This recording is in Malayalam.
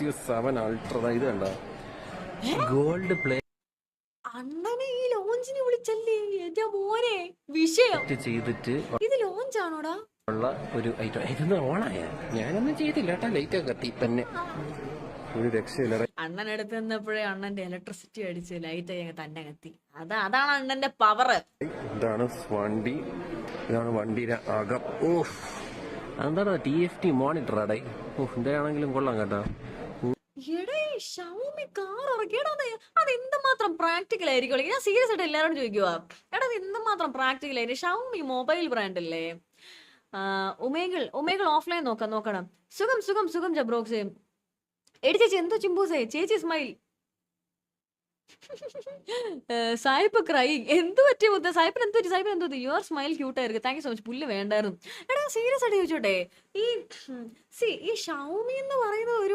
7 അൾട്ര ഇത് കണ്ട ഗോൾഡ് പ്ലേ അണ്ണനെ ഈ ലോഞ്ചിന് വിളിച്ചല്ലേ എന്റെ മോനെ വിഷയം ചെയ്തിട്ട് ഇത് ലോഞ്ച് ആണോടാ ഉള്ള ഒരു ഐറ്റം. ഇതൊന്നും ഓണായ ഞാനൊന്നും ചെയ്തില്ല കേട്ടാ. ലൈറ്റ് ഒക്കെ കത്തി തന്നെ ഒരു രക്ഷയില്ല. അണ്ണൻ എടുത്ത് നിന്നപ്പോഴേ അണ്ണന്റെ ഇലക്ട്രിസിറ്റി അടിച്ച് ലൈറ്റ് അങ്ങ് തന്നെ കത്തി. അതാണ് അണ്ണന്റെ പവർ. ഇതാണ് വണ്ടി, ഇതാണ് വണ്ടിയുടെ അകം. ഓഹ് അതെന്താണ് TFT മോണിറ്റർ അടേ. ഓഹ് എന്താണെങ്കിലും കൊള്ളാം കേട്ടോ. എടേ ഷവോമി കാർ ഇറക്കിയടാ. അത് എന്തുമാത്രം പ്രാക്ടിക്കൽ ആയിരിക്കും. ഞാൻ സീരിയസ് ആയിട്ട് എല്ലാവരോടും ചോദിക്കുക, എടാ അത് എന്തുമാത്രം പ്രാക്ടിക്കൽ ആയിരിക്കും. ഷവോമി മൊബൈൽ ബ്രാൻഡ് അല്ലേ. ഉമേകൾ ഓഫ്ലൈൻ നോക്കണം. സുഖം സുഖം സുഖം ജബ്രോക്സേ. എടി ചേച്ചി എന്തോ ചിമ്പൂസേ ചേച്ചി സ്മൈൽ. സായിപ്പ് ക്രൈങ്. എന്ത് പറ്റിയ മുത്ത സായിപ്പിന് എന്ത് പറ്റി? സായിപ്പിന് എന്ത് പറ്റി? യുവർ സ്മൈൽ ക്യൂട്ട് ആയിരിക്കും. Thank you so much. പുല്ല് വേണ്ടായിരുന്നു. എടാ സീരിയസ് ആയിട്ട് ചോദിച്ചോട്ടെ, ഈ ഷവോമി എന്ന് പറയുന്ന ഒരു